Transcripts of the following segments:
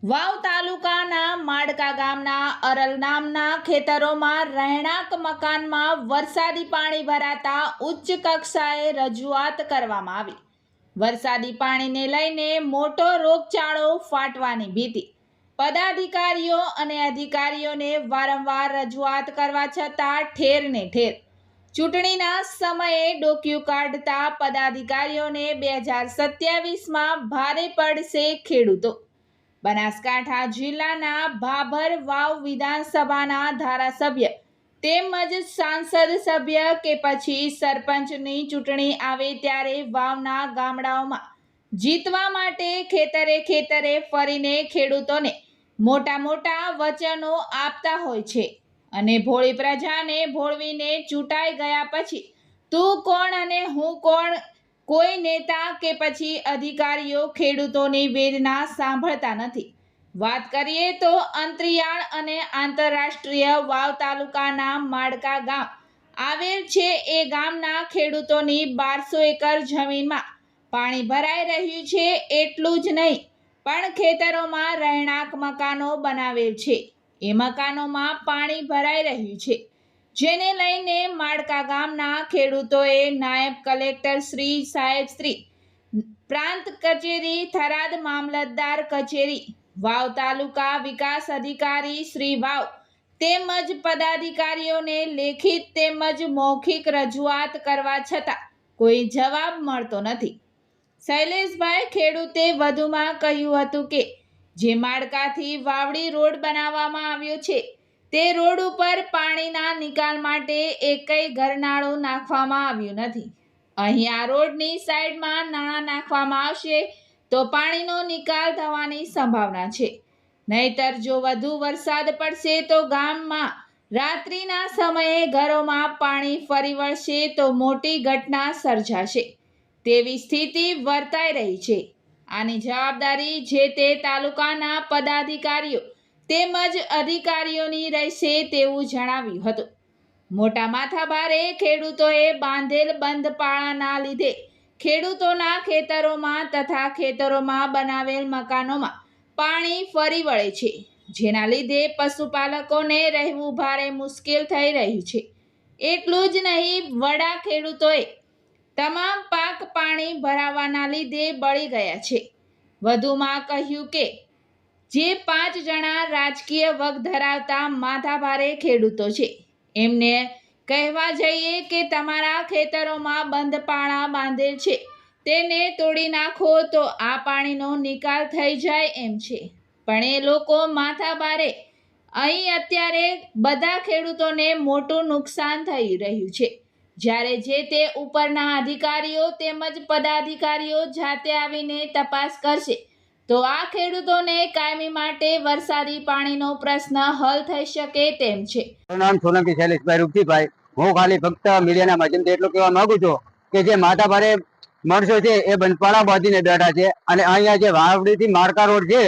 વાવ તાલુકાના માડકા ગામના અરલ નામના ખેતરોમાં રહેણાંક મકાનમાં વરસાદી પાણી ભરાતા ઉચ્ચ કક્ષાએ રજૂઆત કરવામાં આવી। વરસાદી પાણીને લઈને મોટો રોગચાળો ફાટવાની ભીતિ। પદાધિકારીઓ અને અધિકારીઓને વારંવાર રજૂઆત કરવા છતાં ઠેર ને ઠેર। ચૂંટણીના સમયે ડોક્યું કાઢતા પદાધિકારીઓને 2027માં ભારે પડશે ખેડૂતો। બનાસકાંઠા જિલ્લાના ભાભર વાવ વિધાનસભાના ધારાસભ્ય તેમજ સાંસદ સભ્ય કે પછી સરપંચની ચૂંટણી આવે ત્યારે વાવના ગામડાઓમાં જીતવા માટે ખેતરે ખેતરે ફરીને ખેડૂતોને મોટા વચનો આપતા હોય છે અને ભોળી પ્રજાને ભોળવીને ચૂંટાઈ ગયા પછી તું કોણ અને હું કોણ કોઈ નેતા કે પછી અધિકારીઓ ખેડૂતોની વેદના સાંભળતા નથી। વાત કરીએ તો અંતરિયાળ અને આંતરરાષ્ટ્રીય વાવ તાલુકાના માડકા ગામ આવેલ છે। એ ગામના ખેડૂતોની 1200 એકર જમીનમાં પાણી ભરાઈ રહ્યું છે। એટલું જ નહીં પણ ખેતરોમાં રહેણાંક મકાનો બનાવેલ છે, એ મકાનોમાં પાણી ભરાઈ રહ્યું છે, જેને લઈને માડકા ગામના ખેડૂતોએ નાયબ કલેક્ટર શ્રી, સાહેબ શ્રી, પ્રાંત કચેરી થરાદ, મામલતદાર કચેરી વાવ, તાલુકા વિકાસ અધિકારી શ્રી વાવ તેમજ પદાધિકારીઓને લેખિત તેમજ મૌખિક રજૂઆત કરવા છતાં કોઈ જવાબ મળતો નથી। શૈલેષભાઈ ખેડૂતે વધુમાં કહ્યું હતું કે જે માડકાથી વાવડી રોડ બનાવવામાં આવ્યો છે તે રોડ ઉપર પાણીના નિકાલ માટે એકેય ગરનાળું નાખવામાં આવ્યું નથી। અહીં આ રોડની સાઈડમાં નાણાં નાખવામાં આવશે તો પાણીનો નિકાલ થવાની સંભાવના છે, નહીતર જો વધુ વરસાદ પડશે તો ગામમાં રાત્રિના સમયે ઘરોમાં પાણી ફરી વળશે તો મોટી ઘટના સર્જાશે તેવી સ્થિતિ વર્તાઈ રહી છે। આની જવાબદારી જે તે તાલુકાના પદાધિકારીઓ તેમજ અધિકારીઓની રહેશે તેવું જણાવ્યું હતું। મોટા માથાભારે ખેડૂતોએ બાંધેલ બંધ પાળાના લીધે ખેડૂતોના ખેતરોમાં તથા ખેતરોમાં બનાવેલ મકાનોમાં પાણી ફરી વળે છે, જેના લીધે પશુપાલકોને રહેવું ભારે મુશ્કેલ થઈ રહ્યું છે। એટલું જ નહીં, વડા ખેડૂતોએ તમામ પાક પાણી ભરાવાના લીધે બળી ગયા છે। વધુમાં કહ્યું કે જે 5 જણા રાજકીય વગ ધરાવતા માથાભારે ખેડૂતો છે એમને કહેવા જઈએ કે તમારા ખેતરોમાં બંધ પાળા બાંધેલ છે તેને તોડી નાખો તો આ પાણીનો નિકાલ થઈ જાય એમ છે, પણ એ લોકો માથાભારે અહીં અત્યારે બધા ખેડૂતોને મોટું નુકસાન થઈ રહ્યું છે, જ્યારે જે તે ઉપરના અધિકારીઓ તેમજ પદાધિકારીઓ જાતે આવીને તપાસ કરશે તો આ ખેડૂતોને કાયમી માટે વરસાદી પાણીનો પ્રશ્ન હલ થઈ શકે તેમ છે। નામ સોલંકી શૈલેષભાઈ રૂપજીભાઈ। હું ખાલી ફક્ત મીડિયાના માધ્યમથી એટલું કહેવા માંગુ છું કે જે માથાભારે માણસો છે એ બંધપાળા બાંધીને બેઠા છે અને અહીંયા જે વાવડીથી માડકા રોડ છે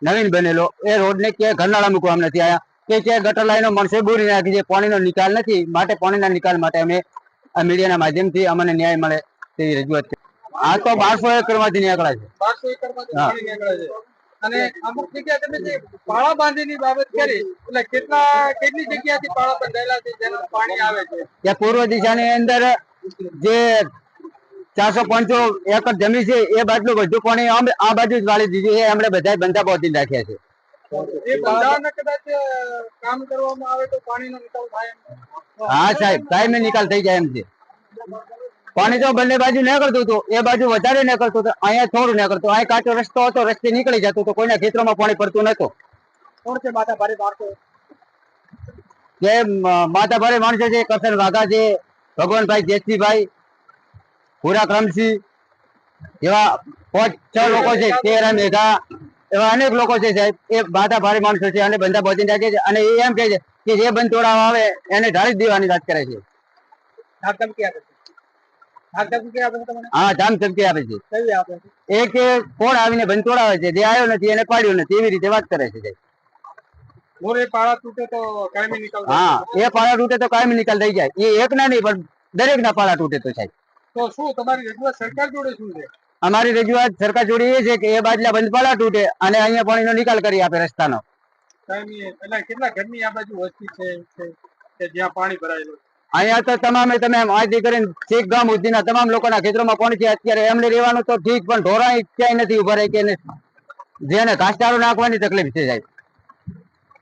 નવીન બનેલો, એ રોડને ક્યાંય ઘરનાળા મૂકવામાં નથી આવ્યા કે ક્યાંય ગટર લાઈનો માણસો બોરી નાખી છે, પાણીનો નિકાલ નથી, માટે પાણીના નિકાલ માટે અમે આ મીડિયાના માધ્યમથી અમને ન્યાય મળે તેવી રજૂઆત કરી। આ તો 1200 એકરમાંથી નીકળે છે। 1200 એકરમાંથી પાણી નીકળે છે અને અમુક જગ્યા તમે જે પાળા બાંધીની બાબત કરી એટલે કેટલી જગ્યાથી પાળા બંધાયેલા છે જેનું પાણી આવે છે? ત્યાં પૂર્વ દિશાની અંદર જે 405 એકર જમીન છે એ બાજુ બધું પાણી આ બાજુ જ વાળી દીધું છે, એમણે બધા બંધા બાંધી રાખ્યા છે। એ બંધાને કદાચ કામ કરવામાં આવે તો પાણીનો નિકાલ થાય એમ? હા સાહેબ, કાયમી નિકાલ થઈ જાય એમ છે। પાણી તો બંને બાજુ નીકળતું હતું, એ બાજુ વધારે નીકળતું હતું, અહીંયા થોડું નીકળતું, અહીં કાચો રસ્તો હતો, રસ્તે નીકળી જતું તો કોઈના ખેતરોમાં પાણી પડતું નતું। કોણ છે માથાભારે માણસો? જે માથાભારે માણસો છે કરશન વાઘા છે, ભગવાનભાઈ જેસજીભાઈ, પૂરા ક્રમસિંહ એવા 5-6 લોકો છે, તેરા મેઘા એવા અનેક લોકો છે સાહેબ। એ માથાભારે માણસો છે અને બંધા બાંધીને રાખે છે અને એ એમ કહે છે કે જે બંધ તોડાવવા આવે એને ઢાળી જ દેવાની વાત કરે છે। હા, ધામ ધમકી આપે છે। એક કોણ આવીને બંધ તોડાવે છે, જે આવ્યો નથી એને પાડ્યો નથી, એવી રીતે વાત કરે છે। પાળા તૂટે તો કાયમી નિકાલ? હા, એ પાળા તૂટે તો કાયમી નિકાલ થઈ જાય। એ એક ના નહીં પણ દરેક ના પાળા તૂટે તો સાહેબ। તો શું તમારી રજૂઆત સરકાર જોડે શું છે? અમારી રજૂઆત સરકાર જોડે એ છે કે એ બાજલા બંધપાળા તૂટે અને અહીંયા પાણીનો નિકાલ કરી આપે રસ્તાનો. કાયમી એટલે કેટલા ઘરની આ બાજુ વસ્તી છે કે જ્યાં પાણી ભરાયેલું છે? અહીંયા તો તમામે તમે આથી કરીને શેખ ગામ સુધીના તમામ લોકોના ખેતરોમાં પાણી છે. અત્યારે એમને રહેવાનું તો ઠીક, પણ ઢોરા ક્યાંય નથી ઉભા રહી કે જેને ઘાસચારો નાખવાની તકલીફ છે સાહેબ.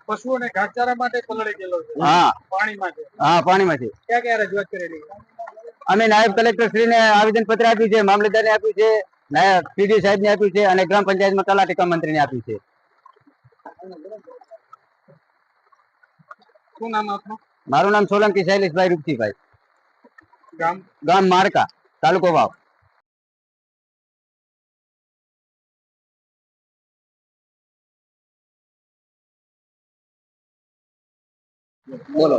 પશુઓને ઘાસચારા માટે પલળી ગયેલો છે. હા પાણી માટે. હા પાણીમાંથી. ક્યાં ક્યાં રજૂઆત કરેલી? અમે નાયબ કલેક્ટર શ્રીને આવેદન પત્ર આપ્યું છે, મામલતદારને આપ્યું છે, નાયબ પીડી સાહેબને આપ્યું છે અને ગ્રામ પંચાયતમાં તલાટી કમ મંત્રીને આપ્યું છે. શું નામ આપનું? મારું નામ સોલંકી શૈલેષભાઈ રૂપજીભાઈ, ગામ? ગામ માળકા, તાલુકો વાવ. બોલો.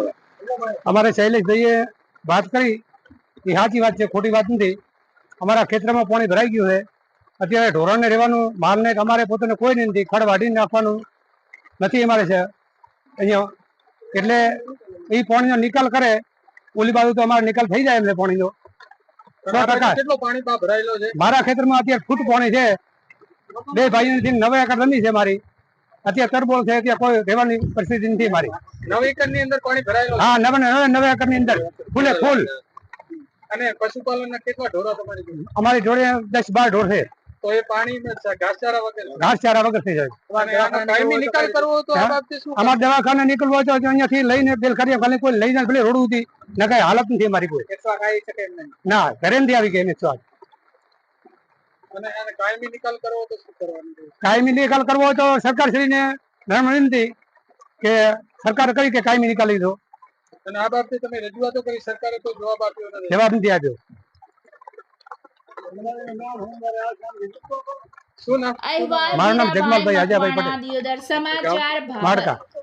અમારે શૈલેષભાઈએ વાત કરી એ સાચી વાત છે, ખોટી વાત નથી. અમારા ખેતરમાં પાણી ભરાઈ ગયું છે. અત્યારે ઢોરણને રહેવાનું, માલને અમારે પોતાને કોઈ નથી, ખડ વાઢી નાખવાનું નથી અમારે છે અહીંયા. એટલે એ પાણીનો નિકાલ કરે, ઓલી બાજુ તો અમારો નિકાલ થઈ જાય એમને પાણીનો 100%. કેટલો પાણી ભરાયેલો છે? મારા ખેતરમાં અત્યારે ફૂટ પાણી છે. 2 ભાઈઓની 9 એકર જમીન છે મારી. અત્યારે તરબોળ છે, અત્યારે કોઈ રહેવાની પરિસ્થિતિ નથી મારી. 9 એકર ની અંદર પાણી ભરાયેલું? હા, 9 એકર ની અંદર ફૂલે ફૂલ. અને પશુપાલનના કેટલા ઢોરા તમારી જોડે? અમારી જોડે 10-12 ઢોર છે. તો એ પાણી ઘાસચારા વગર? ઘાસચારા વગર થઈ જાય. અને આનો કાયમી નિકાલ કરવો તો આ બાબતે શું? અમારા દવાખાને નીકળવો હોય તો અહીંયાથી લઈને બેલ કરીએ, ખાલી કોઈ લઈ જાય ભલે રોડ સુધી ન કઈ હાલત નથી અમારી કોઈ. 108 આવી શકે એમ નહીં? ના, ઘરે નથી આવી ગઈ 108. અને આને કાયમી નિકાલ કરવો તો શું કરવાનું? કાયમી નિકાલ કરવો હોય તો સરકાર શ્રીને વિનંતી કે સરકાર કરી કે કાયમી નિકાલી દો. અને આ બાબતે તમે રજૂઆતો કરી, સરકારે કોઈ જવાબ આપ્યો નથી? જવાબ નથી આપ્યો. શું નામ? અહેવાલ મારું નામ જગમાલભાઈ આજાભાઈ પટેલ, દિયોદર સમાચાર, માળકા.